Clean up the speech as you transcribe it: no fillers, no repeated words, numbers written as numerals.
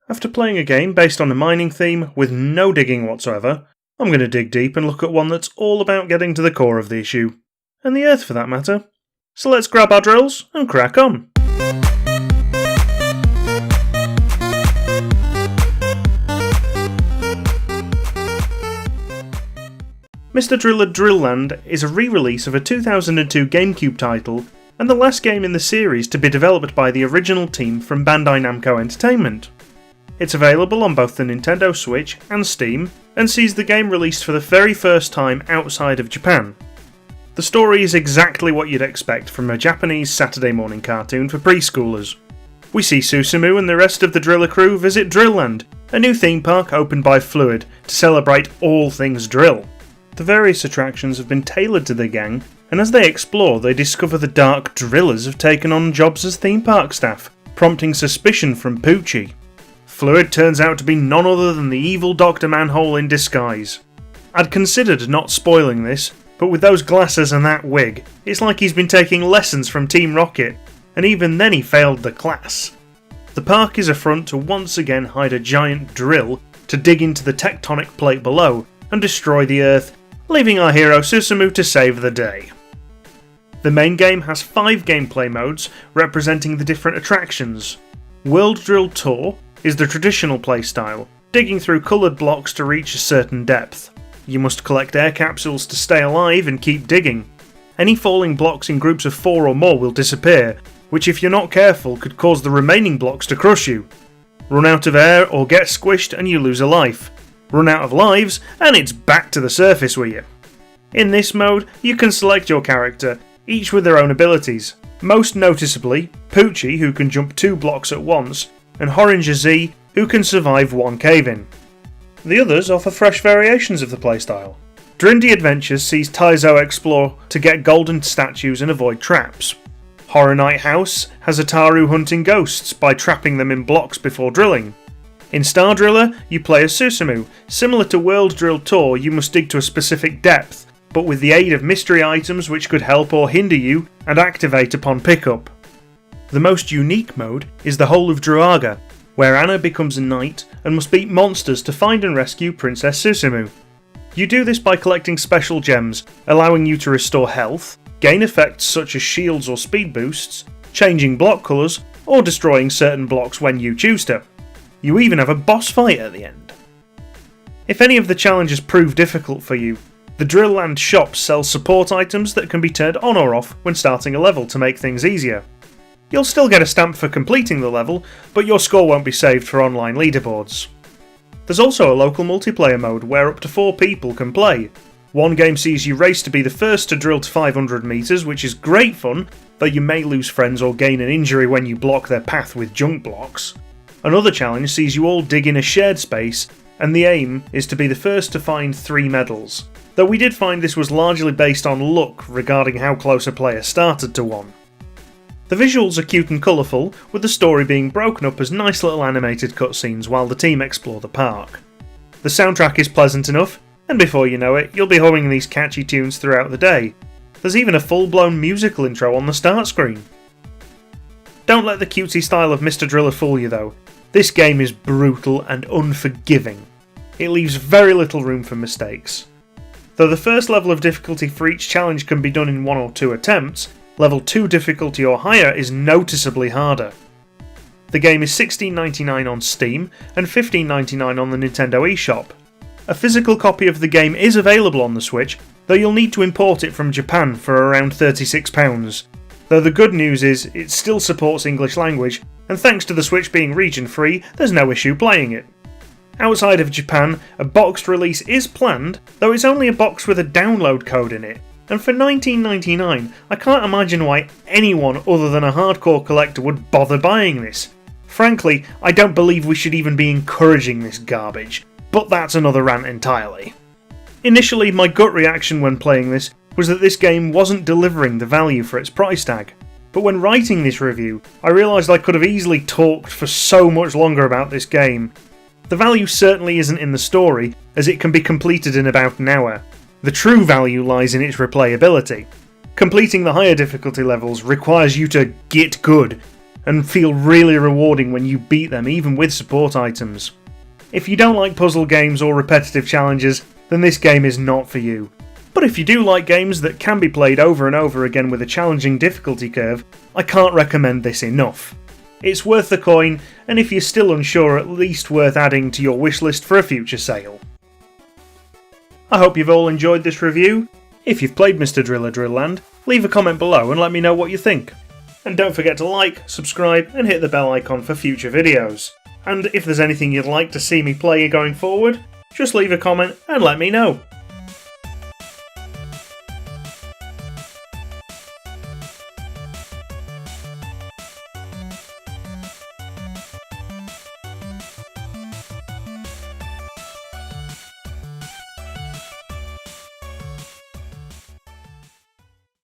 After playing a game based on a mining theme with no digging whatsoever, I'm going to dig deep and look at one that's all about getting to the core of the issue. And the earth for that matter. So let's grab our drills and crack on. Mr.Driller DrillLand is a re-release of a 2002 GameCube title and the last game in the series to be developed by the original team from Bandai Namco Entertainment. It's available on both the Nintendo Switch and Steam and sees the game released for the very first time outside of Japan. The story is exactly what you'd expect from a Japanese Saturday morning cartoon for preschoolers. We see Susumu and the rest of the Driller crew visit DrillLand, a new theme park opened by Fluid to celebrate all things drill. The various attractions have been tailored to the gang, and as they explore they discover the dark drillers have taken on jobs as theme park staff, prompting suspicion from Poochie. Fluid turns out to be none other than the evil Dr. Manhole in disguise. I'd considered not spoiling this, but with those glasses and that wig, it's like he's been taking lessons from Team Rocket, and even then he failed the class. The park is a front to once again hide a giant drill to dig into the tectonic plate below and destroy the Earth, leaving our hero Susumu to save the day. The main game has 5 gameplay modes representing the different attractions. World Drill Tour is the traditional playstyle, digging through coloured blocks to reach a certain depth. You must collect air capsules to stay alive and keep digging. Any falling blocks in groups of 4 or more will disappear, which if you're not careful could cause the remaining blocks to crush you. Run out of air or get squished and you lose a life. Run out of lives and it's back to the surface with you. In this mode you can select your character, each with their own abilities, most noticeably Poochie, who can jump 2 blocks at once, and Horinger Z, who can survive 1 cave-in. The others offer fresh variations of the playstyle. Drindy Adventures sees Taizo explore to get golden statues and avoid traps. Horror Night House has Ataru hunting ghosts by trapping them in blocks before drilling. In Star Driller, you play as Susumu. Similar to World Drill Tour, you must dig to a specific depth, but with the aid of mystery items which could help or hinder you and activate upon pickup. The most unique mode is the Whole of Druaga, where Anna becomes a knight and must beat monsters to find and rescue Princess Susumu. You do this by collecting special gems, allowing you to restore health, gain effects such as shields or speed boosts, changing block colours, or destroying certain blocks when you choose to. You even have a boss fight at the end. If any of the challenges prove difficult for you, the DrillLand shop sells support items that can be turned on or off when starting a level to make things easier. You'll still get a stamp for completing the level, but your score won't be saved for online leaderboards. There's also a local multiplayer mode where up to 4 people can play. One game sees you race to be the first to drill to 500 metres, which is great fun, though you may lose friends or gain an injury when you block their path with junk blocks. Another challenge sees you all dig in a shared space, and the aim is to be the first to find 3 medals, though we did find this was largely based on luck regarding how close a player started to one. The visuals are cute and colourful, with the story being broken up as nice little animated cutscenes while the team explore the park. The soundtrack is pleasant enough, and before you know it, you'll be humming these catchy tunes throughout the day. There's even a full-blown musical intro on the start screen. Don't let the cutesy style of Mr. Driller fool you though. This game is brutal and unforgiving. It leaves very little room for mistakes. Though the first level of difficulty for each challenge can be done in 1 or 2 attempts, level 2 difficulty or higher is noticeably harder. The game is $16.99 on Steam and $15.99 on the Nintendo eShop. A physical copy of the game is available on the Switch, though you'll need to import it from Japan for around £36. Though the good news is it still supports English language, and thanks to the Switch being region free, there's no issue playing it. Outside of Japan, a boxed release is planned, though it's only a box with a download code in it, and for $19.99 I can't imagine why anyone other than a hardcore collector would bother buying this. Frankly, I don't believe we should even be encouraging this garbage, but that's another rant entirely. Initially, my gut reaction when playing this was that this game wasn't delivering the value for its price tag, but when writing this review, I realised I could have easily talked for so much longer about this game. The value certainly isn't in the story, as it can be completed in about an hour. The true value lies in its replayability. Completing the higher difficulty levels requires you to get good, and feel really rewarding when you beat them even with support items. If you don't like puzzle games or repetitive challenges, then this game is not for you. But if you do like games that can be played over and over again with a challenging difficulty curve, I can't recommend this enough. It's worth the coin, and if you're still unsure, at least worth adding to your wishlist for a future sale. I hope you've all enjoyed this review. If you've played Mr.Driller DrillLand, leave a comment below and let me know what you think. And don't forget to like, subscribe and hit the bell icon for future videos. And if there's anything you'd like to see me play going forward, just leave a comment and let me know.